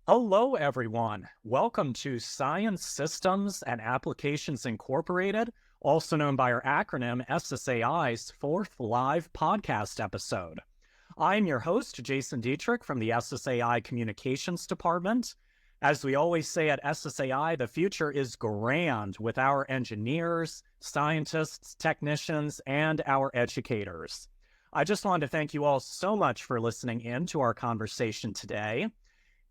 Hello, everyone. Welcome to Science Systems and Applications Incorporated, also known by our acronym SSAI's fourth live podcast episode. I'm your host, Jason Dietrich from the SSAI Communications Department. As we always say at SSAI, the future is grand with our engineers, scientists, technicians, and our educators. I just wanted to thank you all so much for listening in to our conversation today.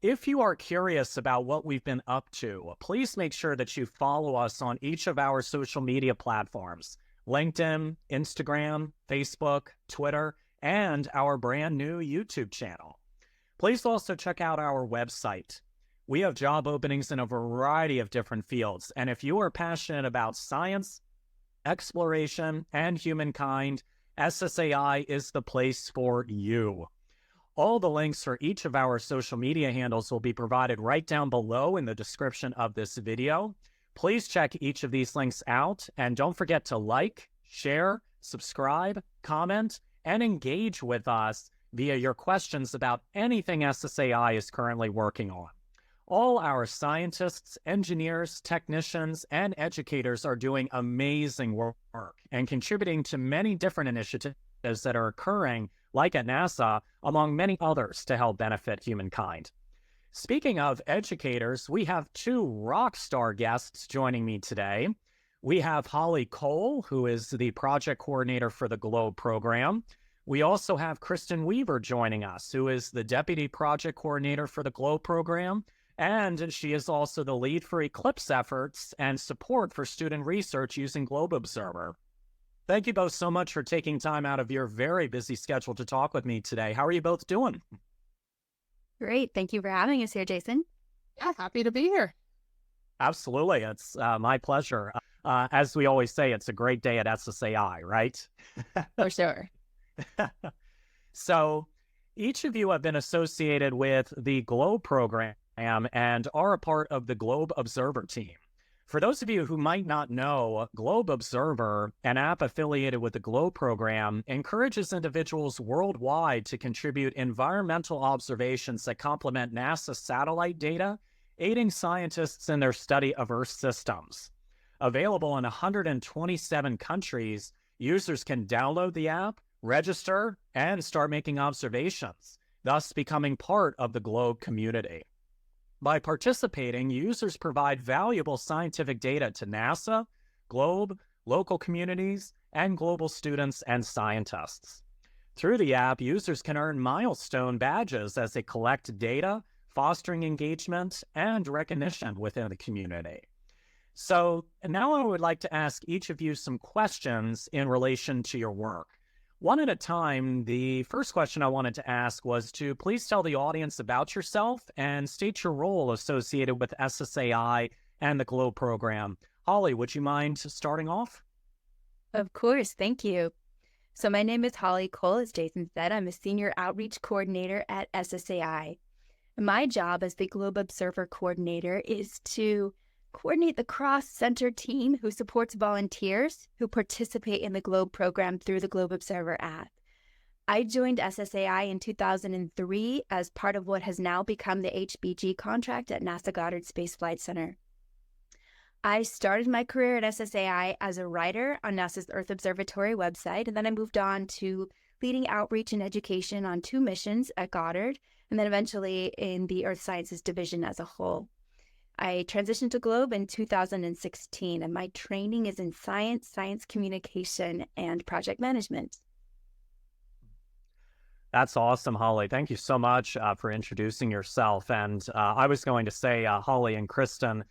If you are curious about what we've been up to, please make sure that you follow us on each of our social media platforms: LinkedIn, Instagram, Facebook, Twitter, and our brand new YouTube channel. Please also check out our website. We have job openings in a variety of different fields, and if you are passionate about science, exploration, and humankind, SSAI is the place for you. All the links for each of our social media handles will be provided right down below in the description of this video. Please check each of these links out, and don't forget to like, share, subscribe, comment, and engage with us via your questions about anything SSAI is currently working on. All our scientists, engineers, technicians, and educators are doing amazing work and contributing to many different initiatives that are occurring, like at NASA, among many others, to help benefit humankind. Speaking of educators, we have two rock star guests joining me today. We have Holli Kohl, who is the project coordinator for the GLOBE program. We also have Kristen Weaver joining us, who is the deputy project coordinator for the GLOBE program, and she is also the lead for Eclipse efforts and support for student research using Globe Observer. Thank you both so much for taking time out of your very busy schedule to talk with me today. How are you both doing? Great. Thank you for having us here, Jason. Yeah, happy to be here. Absolutely. It's my pleasure. As we always say, it's a great day at SSAI, right? For sure. So each of you have been associated with the GLOBE program and are a part of the Globe Observer team. For those of you who might not know, Globe Observer, an app affiliated with the GLOBE program, encourages individuals worldwide to contribute environmental observations that complement NASA satellite data, aiding scientists in their study of Earth systems. Available in 127 countries, users can download the app, register, and start making observations, thus becoming part of the GLOBE community. By participating, users provide valuable scientific data to NASA, GLOBE, local communities, and global students and scientists. Through the app, users can earn milestone badges as they collect data, fostering engagement and recognition within the community. So now I would like to ask each of you some questions in relation to your work. One at a time, the first question I wanted to ask was to please tell the audience about yourself and state your role associated with SSAI and the GLOBE program. Holli, would you mind starting off? Of course. Thank you. So my name is Holli Kohl. As Jason said, I'm a senior outreach coordinator at SSAI. My job as the Globe Observer coordinator is to coordinate the cross-center team who supports volunteers who participate in the GLOBE program through the Globe Observer app. I joined SSAI in 2003 as part of what has now become the HBG contract at NASA Goddard Space Flight Center. I started my career at SSAI as a writer on NASA's Earth Observatory website, and then I moved on to leading outreach and education on 2 missions at Goddard, and then eventually in the Earth Sciences Division as a whole. I transitioned to GLOBE in 2016, and my training is in science communication, and project management. That's awesome, Holli. Thank you so much for introducing yourself. And I was going to say, Holli and Kristen,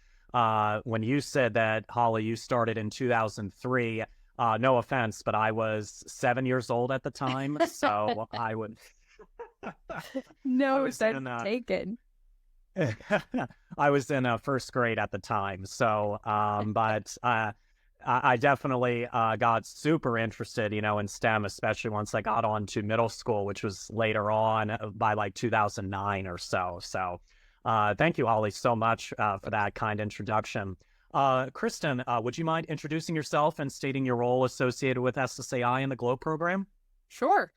when you said that, Holli, you started in 2003, no offense, but I was 7 years old at the time, so I would... No, that's taken. I was in first grade at the time, so but I definitely got super interested, in STEM, especially once I got on to middle school, which was later on by like 2009 or so. So thank you, Holli, so much for that kind introduction. Kristen, would you mind introducing yourself and stating your role associated with SSAI and the GLOBE program? Sure.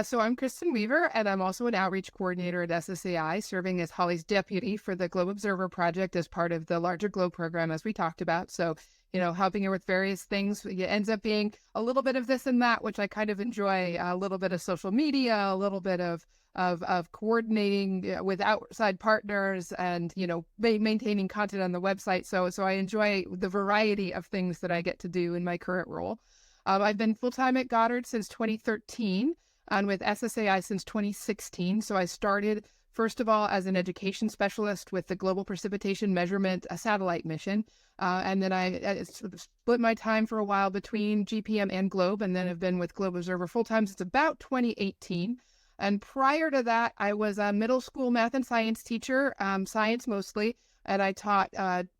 So I'm Kristen Weaver, and I'm also an outreach coordinator at SSAI, serving as Holli's deputy for the Globe Observer Project as part of the larger Globe program, as we talked about. So, helping her with various things. It ends up being a little bit of this and that, which I kind of enjoy, a little bit of social media, a little bit of coordinating with outside partners and, maintaining content on the website. So I enjoy the variety of things that I get to do in my current role. I've been full-time at Goddard since 2013 and with SSAI since 2016. So I started, first of all, as an education specialist with the Global Precipitation Measurement satellite mission. And then I sort of split my time for a while between GPM and Globe, and then have been with Globe Observer full-time since about 2018. And prior to that, I was a middle school math and science teacher, science mostly. And I taught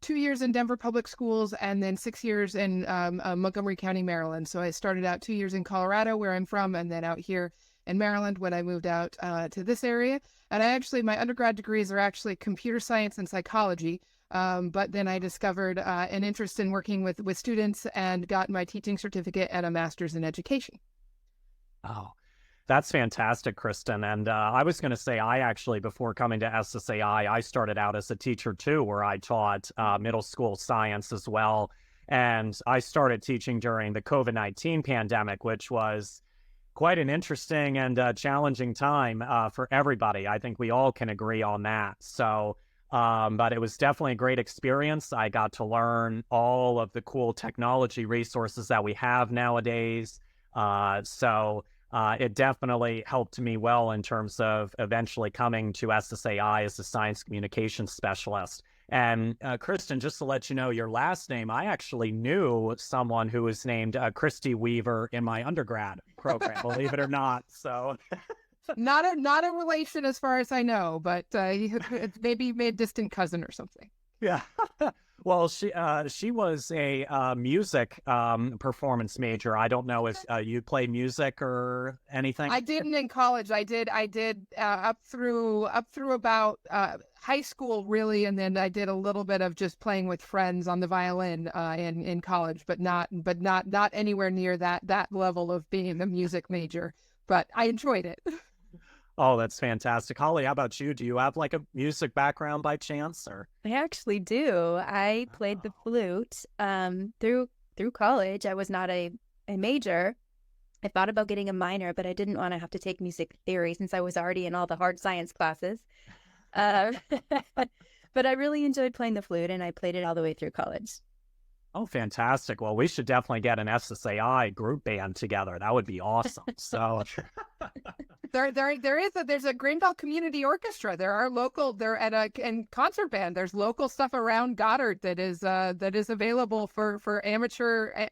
2 years in Denver Public Schools and then 6 years in Montgomery County, Maryland. So I started out 2 years in Colorado, where I'm from, and then out here in Maryland when I moved out to this area. And my undergrad degrees are actually computer science and psychology. But then I discovered an interest in working with students and got my teaching certificate and a master's in education. Oh, that's fantastic, Kristen. And I was going to say, I actually, before coming to SSAI, I started out as a teacher too, where I taught middle school science as well. And I started teaching during the COVID-19 pandemic, which was quite an interesting and challenging time for everybody. I think we all can agree on that. So, but it was definitely a great experience. I got to learn all of the cool technology resources that we have nowadays. It definitely helped me well in terms of eventually coming to SSAI as a science communications specialist. And Kristen, just to let you know your last name, I actually knew someone who was named Kristen Weaver in my undergrad program, believe it or not. So not a relation as far as I know, but maybe a distant cousin or something. Yeah. Well, she was a music performance major. I don't know if you play music or anything. I didn't in college. I did up through about high school, really, and then I did a little bit of just playing with friends on the violin in college, but not anywhere near that level of being a music major. But I enjoyed it. Oh, that's fantastic. Holli, how about you? Do you have like a music background by chance, or? I actually do. I played the flute through college. I was not a major. I thought about getting a minor, but I didn't want to have to take music theory since I was already in all the hard science classes. But I really enjoyed playing the flute, and I played it all the way through college. Oh, fantastic. Well, we should definitely get an SSAI group band together. That would be awesome. So there's a Greenbelt Community Orchestra. And concert band. There's local stuff around Goddard that is available for amateur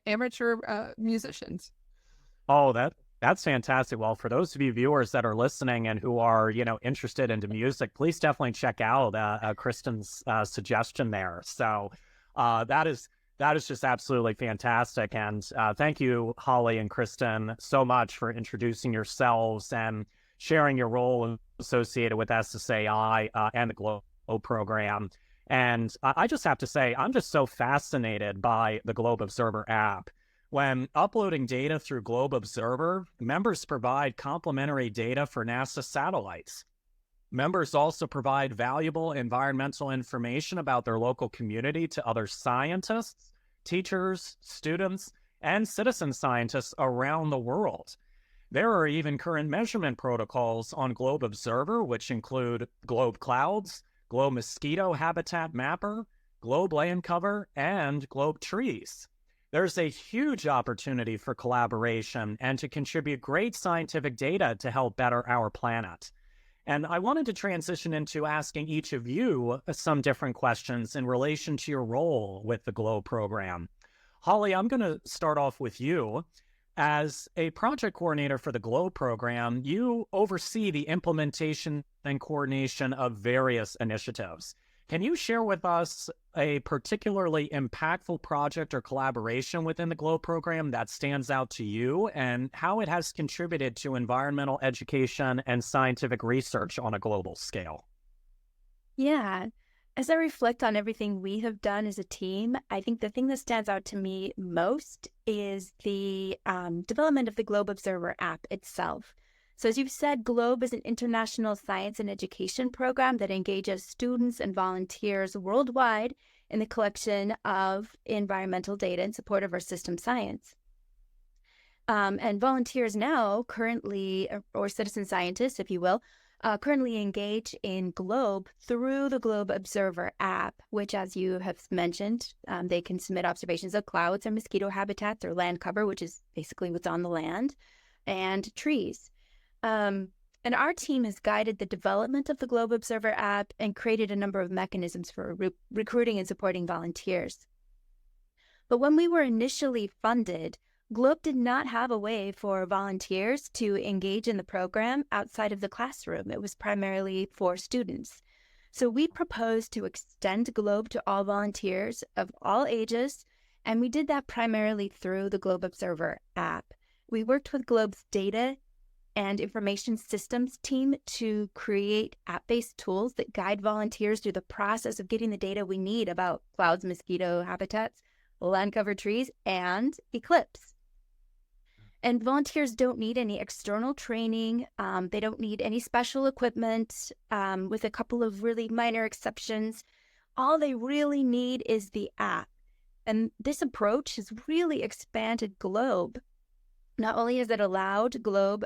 musicians. Oh, that's fantastic. Well, for those of you viewers that are listening and who are, interested into music, please definitely check out Kristen's suggestion there. So that is just absolutely fantastic. And thank you, Holli and Kristen, so much for introducing yourselves and sharing your role associated with SSAI and the Globe program. And I just have to say, I'm just so fascinated by the Globe Observer app. When uploading data through Globe Observer, members provide complimentary data for NASA satellites. Members also provide valuable environmental information about their local community to other scientists, teachers, students, and citizen scientists around the world. There are even current measurement protocols on Globe Observer, which include Globe Clouds, Globe Mosquito Habitat Mapper, Globe Land Cover, and Globe Trees. There's a huge opportunity for collaboration and to contribute great scientific data to help better our planet. And I wanted to transition into asking each of you some different questions in relation to your role with the Globe program. Holli, I'm going to start off with you. As a project coordinator for the Globe program, you oversee the implementation and coordination of various initiatives. Can you share with us a particularly impactful project or collaboration within the Globe program that stands out to you and how it has contributed to environmental education and scientific research on a global scale? Yeah. As I reflect on everything we have done as a team, I think the thing that stands out to me most is the development of the Globe Observer app itself. So as you've said, GLOBE is an international science and education program that engages students and volunteers worldwide in the collection of environmental data in support of our system science. And volunteers now currently, or citizen scientists, if you will, currently engage in GLOBE through the GLOBE Observer app, which, as you have mentioned, they can submit observations of clouds or mosquito habitats or land cover, which is basically what's on the land, and trees. And our team has guided the development of the GLOBE Observer app and created a number of mechanisms for recruiting and supporting volunteers. But when we were initially funded, GLOBE did not have a way for volunteers to engage in the program outside of the classroom. It was primarily for students. So we proposed to extend GLOBE to all volunteers of all ages, and we did that primarily through the GLOBE Observer app. We worked with GLOBE's data and information systems team to create app-based tools that guide volunteers through the process of getting the data we need about clouds, mosquito habitats, land-covered trees, and Eclipse. And volunteers don't need any external training. They don't need any special equipment, with a couple of really minor exceptions. All they really need is the app. And this approach has really expanded GLOBE. Not only has it allowed GLOBE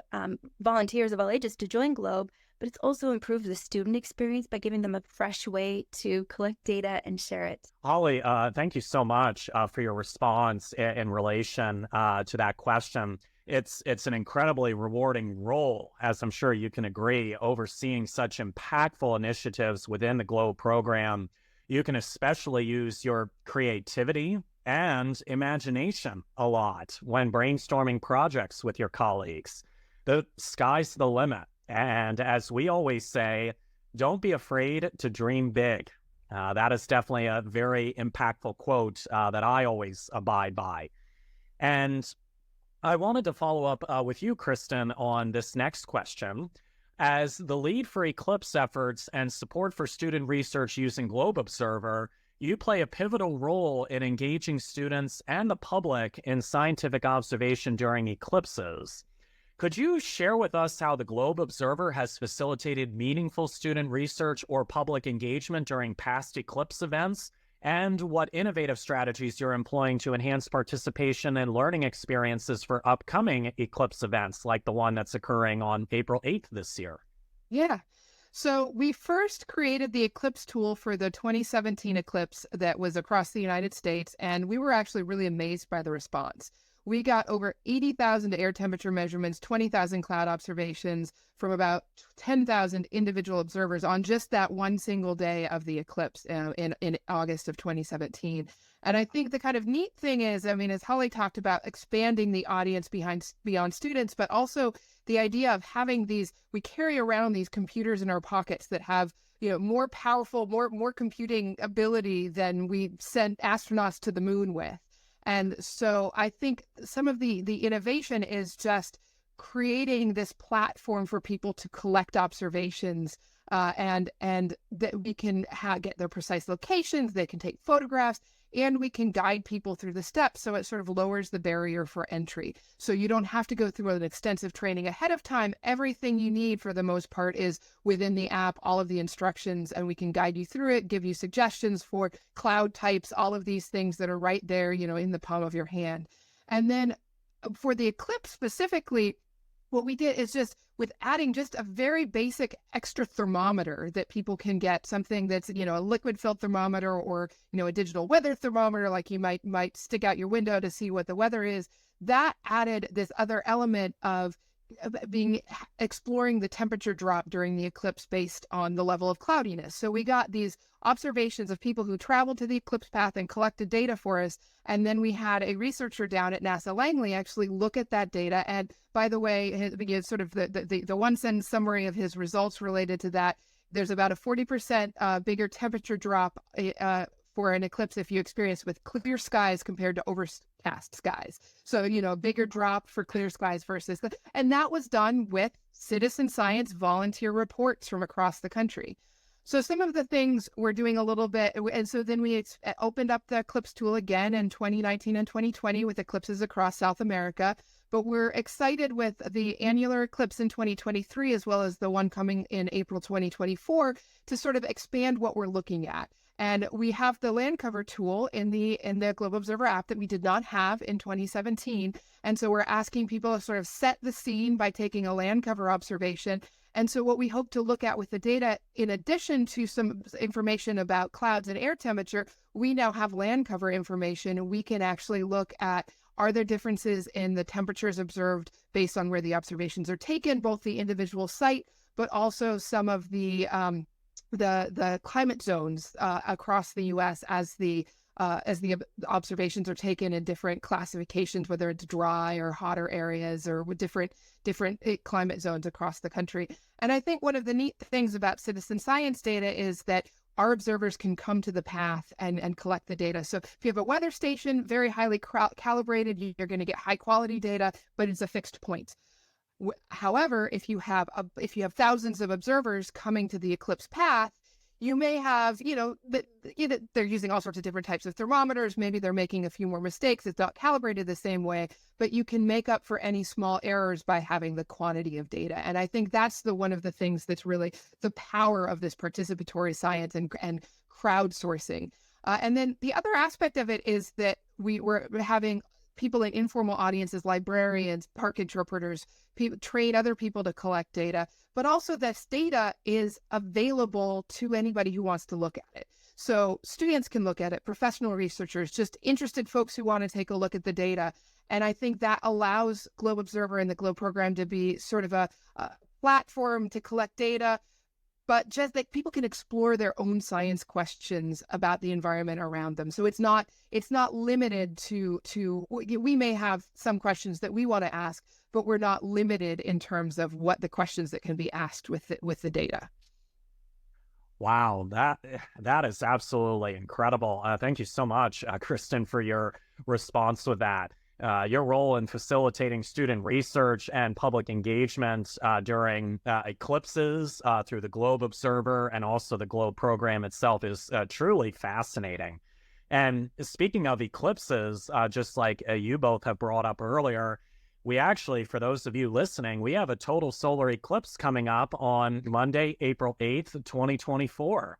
volunteers of all ages to join GLOBE, but it's also improved the student experience by giving them a fresh way to collect data and share it. Holli, thank you so much for your response in relation to that question. It's an incredibly rewarding role, as I'm sure you can agree, overseeing such impactful initiatives within the GLOBE program. You can especially use your creativity and imagination a lot when brainstorming projects with your colleagues. The sky's the limit. And as we always say, don't be afraid to dream big. That is definitely a very impactful quote that I always abide by. And I wanted to follow up with you, Kristen, on this next question. As the lead for Eclipse efforts and support for student research using GLOBE Observer, you play a pivotal role in engaging students and the public in scientific observation during eclipses. Could you share with us how the GLOBE Observer has facilitated meaningful student research or public engagement during past eclipse events, and what innovative strategies you're employing to enhance participation and learning experiences for upcoming eclipse events like the one that's occurring on April 8th this year? Yeah. So we first created the Eclipse Tool for the 2017 eclipse that was across the United States, and we were actually really amazed by the response. We got over 80,000 air temperature measurements, 20,000 cloud observations from about 10,000 individual observers on just that one single day of the eclipse in August of 2017. And I think the kind of neat thing is, I mean, as Holli talked about, expanding the audience beyond students, but also the idea of having these, we carry around these computers in our pockets that have, you know, more powerful, more computing ability than we sent astronauts to the moon with. And so I think some of the innovation is just creating this platform for people to collect observations and that we can get their precise locations, they can take photographs, and we can guide people through the steps. So it sort of lowers the barrier for entry. So you don't have to go through an extensive training ahead of time. Everything you need for the most part is within the app, all of the instructions, and we can guide you through it, give you suggestions for cloud types, all of these things that are right there, you know, in the palm of your hand. And then for the eclipse specifically, what we did is just with adding just a very basic extra thermometer that people can get, something that's, you know, a liquid filled thermometer or, you know, a digital weather thermometer, like you might stick out your window to see what the weather is. That added this other element of exploring the temperature drop during the eclipse based on the level of cloudiness. So we got these observations of people who traveled to the eclipse path and collected data for us. And then we had a researcher down at NASA Langley actually look at that data. And by the way, his sort of the one sentence summary of his results related to that, there's about a 40% bigger temperature drop for an eclipse if you experience with clear skies compared to overcast skies. So, you know, bigger drop for clear skies versus and that was done with citizen science volunteer reports from across the country. So some of the things we're doing a little bit, and so then we opened up the Eclipse Tool again in 2019 and 2020 with eclipses across South America. But we're excited with the annular eclipse in 2023, as well as the one coming in April 2024, to sort of expand what we're looking at. And we have the land cover tool in the Globe Observer app that we did not have in 2017. And so we're asking people to sort of set the scene by taking a land cover observation. And so what we hope to look at with the data, in addition to some information about clouds and air temperature, we now have land cover information, and we can actually look at, are there differences in the temperatures observed based on where the observations are taken, both the individual site, but also some of the climate zones across the U.S. as the observations are taken in different classifications, whether it's dry or hotter areas or with different climate zones across the country. And I think one of the neat things about citizen science data is that our observers can come to the path and collect the data. So if you have a weather station, very highly calibrated, you're going to get high quality data, but it's a fixed point. However, if you have thousands of observers coming to the eclipse path, you may have, they're using all sorts of different types of thermometers. Maybe they're making a few more mistakes. It's not calibrated the same way, but you can make up for any small errors by having the quantity of data. And I think that's one of the things that's really the power of this participatory science and crowdsourcing. And then the other aspect of it is that we're having people in informal audiences, librarians, park interpreters, train other people to collect data, but also this data is available to anybody who wants to look at it. So students can look at it, professional researchers, just interested folks who want to take a look at the data. And I think that allows Globe Observer and the Globe program to be sort of a platform to collect data, but just that people can explore their own science questions about the environment around them. So it's not limited to we may have some questions that we want to ask, but we're not limited in terms of what the questions that can be asked with the data. Wow, that is absolutely incredible. Thank you so much, Kristen, for your response with that. Your role in facilitating student research and public engagement during eclipses through the Globe Observer and also the Globe program itself is truly fascinating. And speaking of eclipses, just like you both have brought up earlier, we actually, for those of you listening, we have a total solar eclipse coming up on Monday, April 8th, 2024.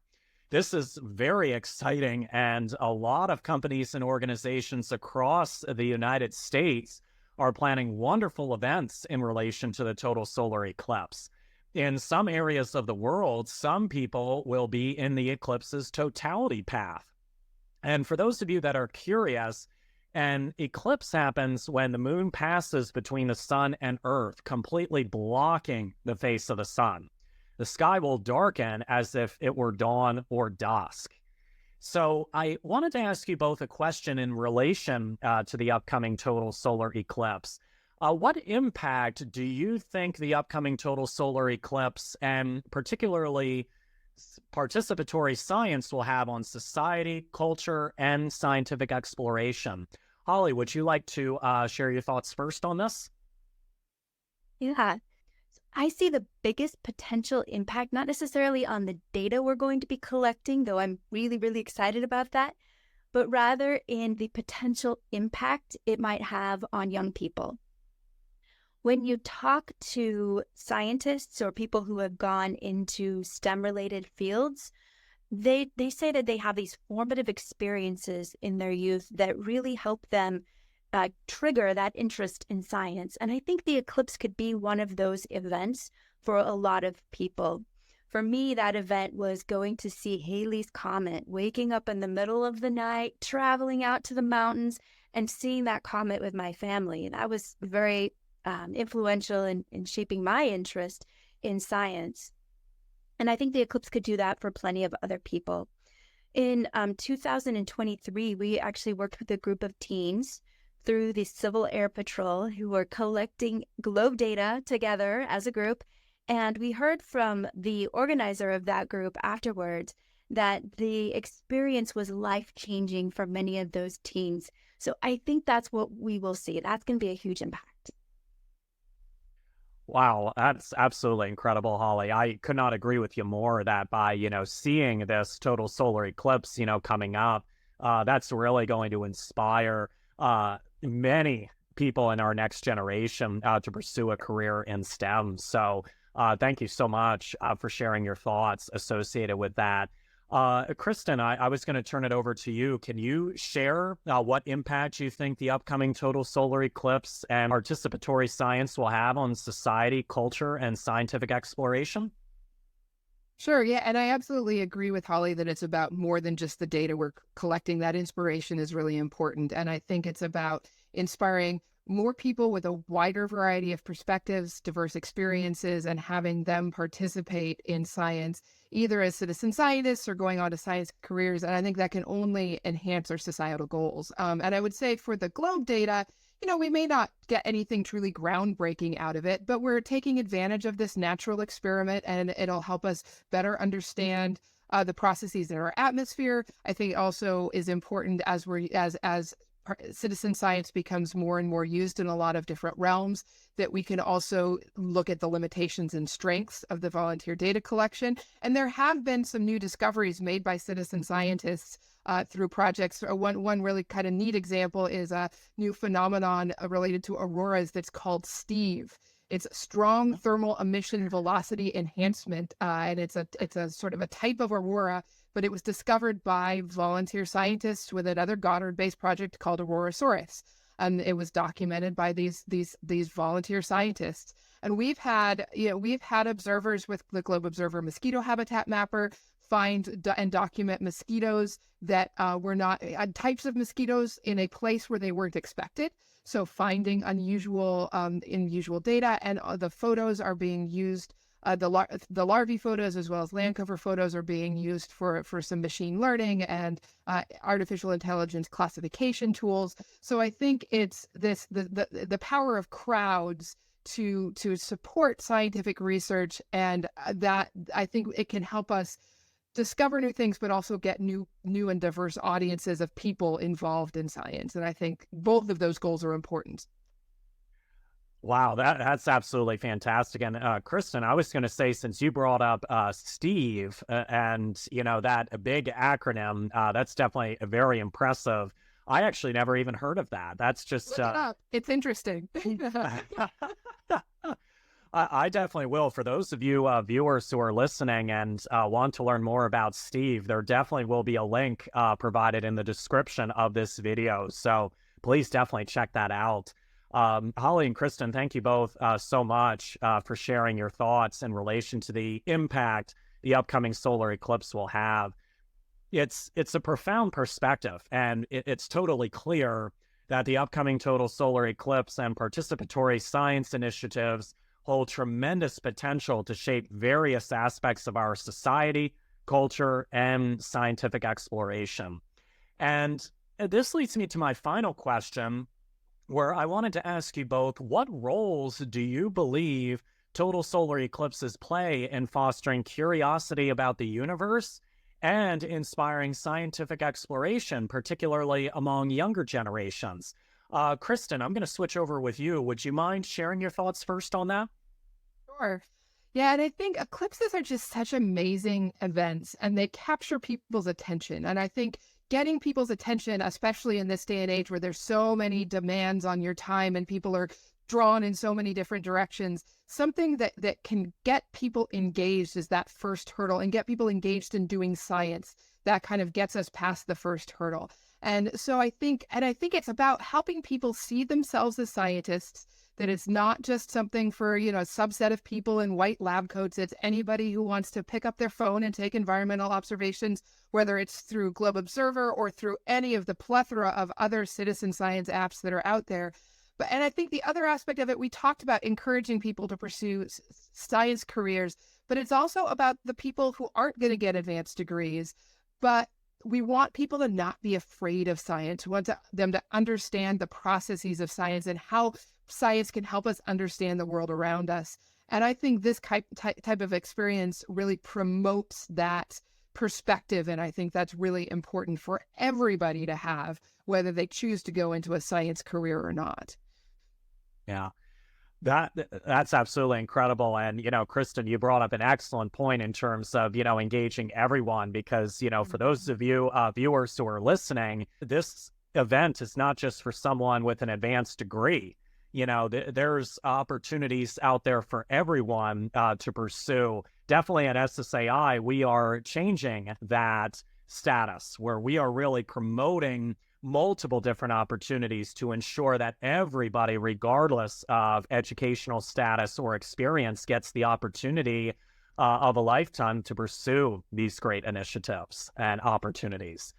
This is very exciting, and a lot of companies and organizations across the United States are planning wonderful events in relation to the total solar eclipse. In some areas of the world, some people will be in the eclipse's totality path. And for those of you that are curious, an eclipse happens when the moon passes between the sun and Earth, completely blocking the face of the sun. The sky will darken as if it were dawn or dusk. So I wanted to ask you both a question in relation to the upcoming total solar eclipse. What impact do you think the upcoming total solar eclipse and particularly participatory science will have on society, culture, and scientific exploration? Holli, would you like to share your thoughts first on this? Yeah. I see the biggest potential impact, not necessarily on the data we're going to be collecting, though I'm really, really excited about that, but rather in the potential impact it might have on young people. When you talk to scientists or people who have gone into STEM-related fields, they say that they have these formative experiences in their youth that really help them trigger that interest in science. And I think the eclipse could be one of those events for a lot of people. For me, that event was going to see Halley's Comet, waking up in the middle of the night, traveling out to the mountains, and seeing that comet with my family. That was very influential in shaping my interest in science. And I think the eclipse could do that for plenty of other people. In 2023, we actually worked with a group of teens through the Civil Air Patrol who were collecting globe data together as a group. And we heard from the organizer of that group afterwards that the experience was life-changing for many of those teens. So I think that's what we will see. That's going to be a huge impact. Wow, that's absolutely incredible, Holli. I could not agree with you more that by, seeing this total solar eclipse, coming up, that's really going to inspire many people in our next generation to pursue a career in STEM. So thank you so much for sharing your thoughts associated with that. Kristen, I was going to turn it over to you. Can you share what impact you think the upcoming total solar eclipse and participatory science will have on society, culture, and scientific exploration? Sure. Yeah. And I absolutely agree with Holly that it's about more than just the data we're collecting. That inspiration is really important. And I think it's about inspiring more people with a wider variety of perspectives, diverse experiences, and having them participate in science, either as citizen scientists or going on to science careers. And I think that can only enhance our societal goals. And I would say for the GLOBE data, we may not get anything truly groundbreaking out of it, but we're taking advantage of this natural experiment, and it'll help us better understand the processes in our atmosphere. I think it also is important as citizen science becomes more and more used in a lot of different realms, that we can also look at the limitations and strengths of the volunteer data collection. And there have been some new discoveries made by citizen scientists through projects. One really kind of neat example is a new phenomenon related to auroras that's called STEVE. It's strong thermal emission velocity enhancement, and it's a sort of a type of aurora, but it was discovered by volunteer scientists with another Goddard-based project called Aurorasaurus, and it was documented by these volunteer scientists. And we've had observers with the Globe Observer Mosquito Habitat Mapper find and document mosquitoes that were not types of mosquitoes in a place where they weren't expected. So finding unusual data, and the photos are being used. The larvae photos as well as land cover photos are being used for some machine learning and artificial intelligence classification tools. So I think it's the power of crowds to support scientific research, and that I think it can help us discover new things, but also get new and diverse audiences of people involved in science. And I think both of those goals are important. Wow, that's absolutely fantastic. And Kristen, I was going to say, since you brought up STEVE and that big acronym, that's definitely very impressive. I actually never even heard of that. That's just look it up. It's interesting. I definitely will. For those of you viewers who are listening and want to learn more about STEVE, there definitely will be a link provided in the description of this video. So please definitely check that out. Holly and Kristen, thank you both so much for sharing your thoughts in relation to the impact the upcoming solar eclipse will have. It's a profound perspective, and it's totally clear that the upcoming total solar eclipse and participatory science initiatives hold tremendous potential to shape various aspects of our society, culture, and scientific exploration. And this leads me to my final question, where I wanted to ask you both, what roles do you believe total solar eclipses play in fostering curiosity about the universe and inspiring scientific exploration, particularly among younger generations? Kristen, I'm going to switch over with you. Would you mind sharing your thoughts first on that? Sure. Yeah, and I think eclipses are just such amazing events, and they capture people's attention. And I think getting people's attention, especially in this day and age where there's so many demands on your time and people are drawn in so many different directions, something that can get people engaged is that first hurdle, and get people engaged in doing science. That kind of gets us past the first hurdle. And so I think it's about helping people see themselves as scientists, that it's not just something for, a subset of people in white lab coats. It's anybody who wants to pick up their phone and take environmental observations, whether it's through Globe Observer or through any of the plethora of other citizen science apps that are out there. And I think the other aspect of it, we talked about encouraging people to pursue science careers, but it's also about the people who aren't going to get advanced degrees, but we want people to not be afraid of science. We want them to understand the processes of science and how science can help us understand the world around us. And I think this type of experience really promotes that perspective. And I think that's really important for everybody to have, whether they choose to go into a science career or not. Yeah. That's absolutely incredible. And, Kristen, you brought up an excellent point in terms of, engaging everyone, because, for those of you viewers who are listening, this event is not just for someone with an advanced degree. There's opportunities out there for everyone to pursue. Definitely at SSAI, we are changing that status where we are really promoting multiple different opportunities to ensure that everybody, regardless of educational status or experience, gets the opportunity of a lifetime to pursue these great initiatives and opportunities.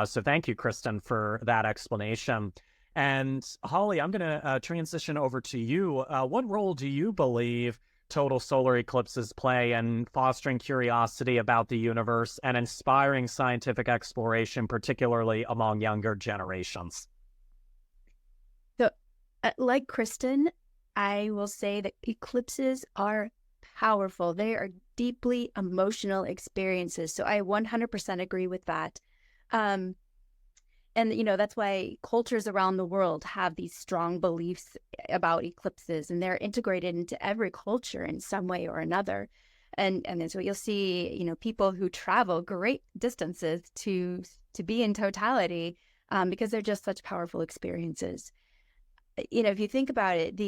So thank you, Kristen, for that explanation. And Holli, I'm going to transition over to you. What role do you believe total solar eclipses play in fostering curiosity about the universe and inspiring scientific exploration, particularly among younger generations? So, like Kristen, I will say that eclipses are powerful. They are deeply emotional experiences. So I 100% agree with that. And, that's why cultures around the world have these strong beliefs about eclipses, and they're integrated into every culture in some way or another. And then so you'll see, people who travel great distances to be in totality because they're just such powerful experiences. If you think about it,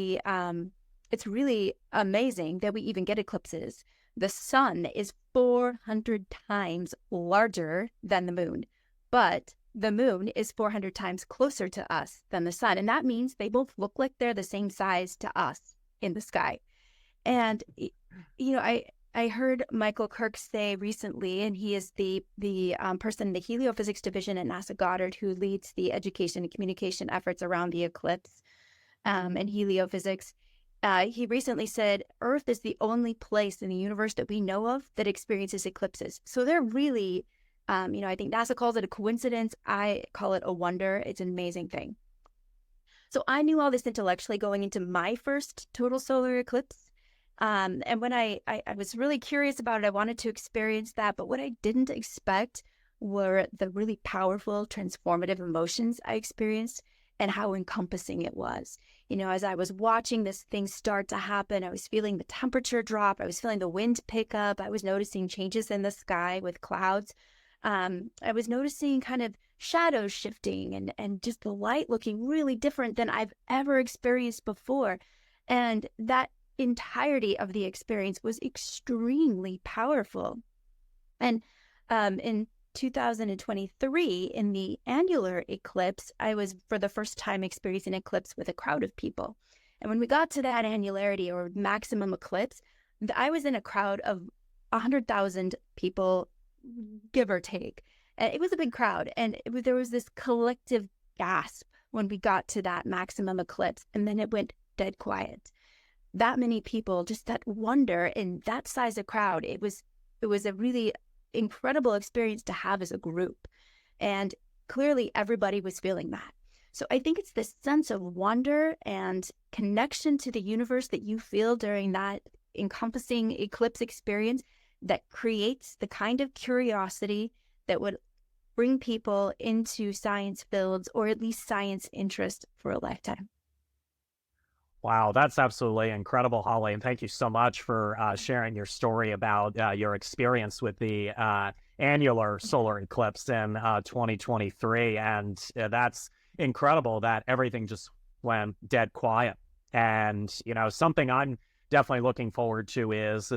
it's really amazing that we even get eclipses. The sun is 400 times larger than the moon, but the moon is 400 times closer to us than the sun. And that means they both look like they're the same size to us in the sky. And, I heard Michael Kirk say recently, and he is the person in the heliophysics division at NASA Goddard who leads the education and communication efforts around the eclipse and heliophysics. He recently said, Earth is the only place in the universe that we know of that experiences eclipses. So they're really, I think NASA calls it a coincidence. I call it a wonder. It's an amazing thing. So I knew all this intellectually going into my first total solar eclipse. And when I was really curious about it, I wanted to experience that. But what I didn't expect were the really powerful, transformative emotions I experienced and how encompassing it was. As I was watching this thing start to happen, I was feeling the temperature drop. I was feeling the wind pick up. I was noticing changes in the sky with clouds. I was noticing kind of shadows shifting and just the light looking really different than I've ever experienced before. And that entirety of the experience was extremely powerful. And in 2023, in the annular eclipse, I was for the first time experiencing an eclipse with a crowd of people. And when we got to that annularity or maximum eclipse, I was in a crowd of 100,000 people, give or take. And it was a big crowd. And there was this collective gasp when we got to that maximum eclipse. And then it went dead quiet. That many people, just that wonder in that size of crowd, it was a really incredible experience to have as a group. And clearly everybody was feeling that. So I think it's this sense of wonder and connection to the universe that you feel during that encompassing eclipse experience that creates the kind of curiosity that would bring people into science fields or at least science interest for a lifetime. Wow, that's absolutely incredible, Holli. And thank you so much for sharing your story about your experience with the annular solar eclipse in 2023. And that's incredible that everything just went dead quiet. And, something I'm definitely looking forward to is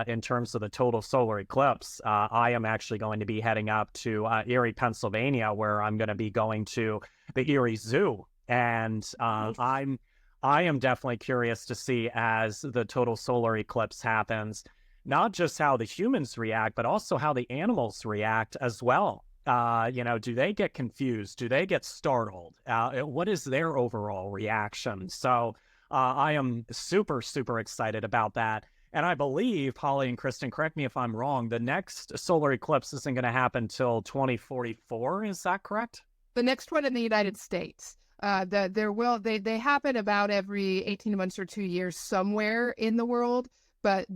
in terms of the total solar eclipse, I am actually going to be heading up to Erie, Pennsylvania, where I'm going to be going to the Erie Zoo. And I am definitely curious to see, as the total solar eclipse happens, not just how the humans react, but also how the animals react as well. Do they get confused? Do they get startled? What is their overall reaction? So I am super, super excited about that. And I believe, Holli and Kristen, correct me if I'm wrong, the next solar eclipse isn't going to happen till 2044. Is that correct? The next one in the United States. They happen about every 18 months or 2 years somewhere in the world, but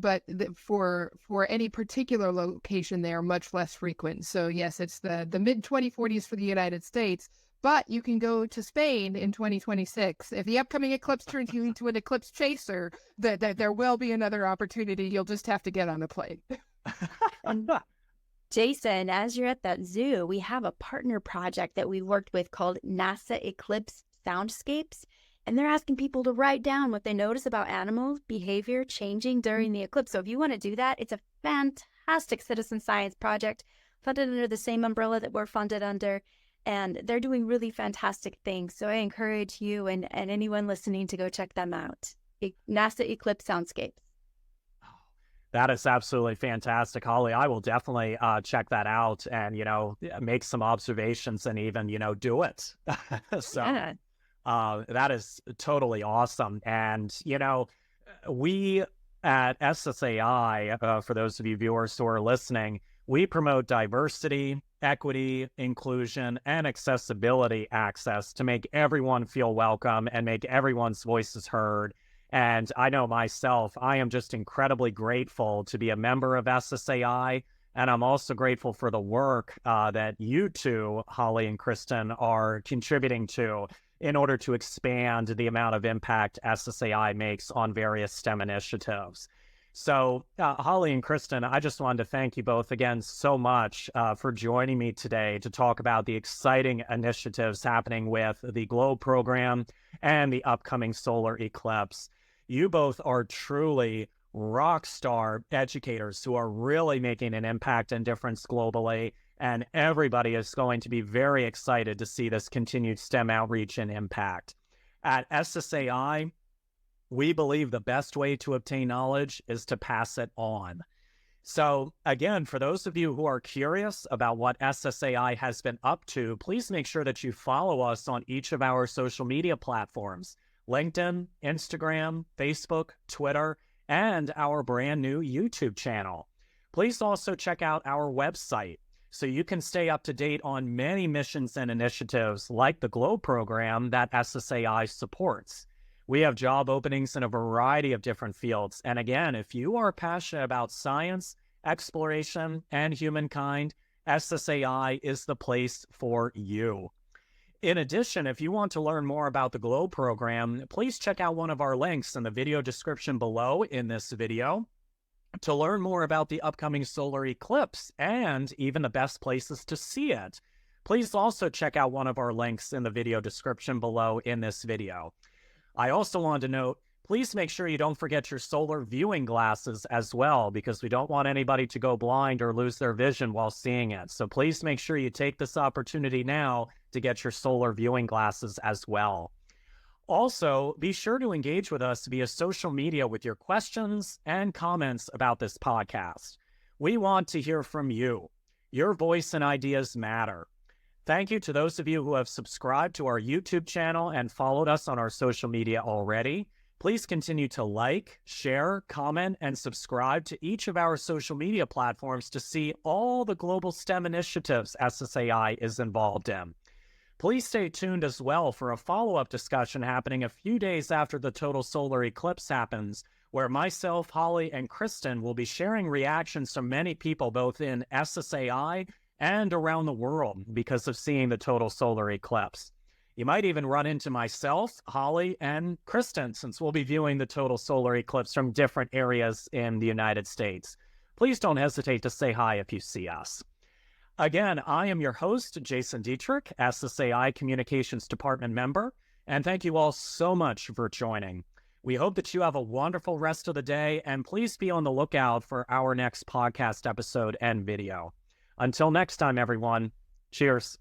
for any particular location, they are much less frequent. So yes, it's the mid 2040s for the United States, but you can go to Spain in 2026. If the upcoming eclipse turns you into an eclipse chaser, there will be another opportunity. You'll just have to get on the plane. Jason, as you're at that zoo, we have a partner project that we worked with called NASA Eclipse Soundscapes. And they're asking people to write down what they notice about animals' behavior changing during the eclipse. So if you want to do that, it's a fantastic citizen science project funded under the same umbrella that we're funded under. And they're doing really fantastic things. So I encourage you and anyone listening to go check them out. NASA Eclipse Soundscapes. That is absolutely fantastic, Holli. I will definitely check that out and, make some observations and even, do it. So Yeah. That is totally awesome. And, we at SSAI, for those of you viewers who are listening, we promote diversity, equity, inclusion, and accessibility access to make everyone feel welcome and make everyone's voices heard. And I know myself, I am just incredibly grateful to be a member of SSAI. And I'm also grateful for the work that you two, Holli and Kristen, are contributing to in order to expand the amount of impact SSAI makes on various STEM initiatives. So, Holli and Kristen, I just wanted to thank you both again so much for joining me today to talk about the exciting initiatives happening with the GLOBE program and the upcoming solar eclipse. You both are truly rock star educators who are really making an impact and difference globally, and everybody is going to be very excited to see this continued STEM outreach and impact. At SSAI, we believe the best way to obtain knowledge is to pass it on. So again, for those of you who are curious about what SSAI has been up to, please make sure that you follow us on each of our social media platforms: LinkedIn, Instagram, Facebook, Twitter, and our brand new YouTube channel. Please also check out our website so you can stay up to date on many missions and initiatives like the GLOBE program that SSAI supports. We have job openings in a variety of different fields. And again, if you are passionate about science, exploration, and humankind, SSAI is the place for you. In addition, if you want to learn more about the GLOBE program, please check out one of our links in the video description below in this video to learn more about the upcoming solar eclipse and even the best places to see it. Please also check out one of our links in the video description below in this video. I also wanted to note, please make sure you don't forget your solar viewing glasses as well, because we don't want anybody to go blind or lose their vision while seeing it. So please make sure you take this opportunity now to get your solar viewing glasses as well. Also, be sure to engage with us via social media with your questions and comments about this podcast. We want to hear from you. Your voice and ideas matter. Thank you to those of you who have subscribed to our YouTube channel and followed us on our social media already. Please continue to like, share, comment, and subscribe to each of our social media platforms to see all the global STEM initiatives SSAI is involved in. Please stay tuned as well for a follow-up discussion happening a few days after the total solar eclipse happens, where myself, Holli, and Kristen will be sharing reactions from many people both in SSAI and around the world because of seeing the total solar eclipse. You might even run into myself, Holli, and Kristen, since we'll be viewing the total solar eclipse from different areas in the United States. Please don't hesitate to say hi if you see us. Again, I am your host, Jason Dietrich, SSAI Communications Department member, and thank you all so much for joining. We hope that you have a wonderful rest of the day, and please be on the lookout for our next podcast episode and video. Until next time, everyone, cheers.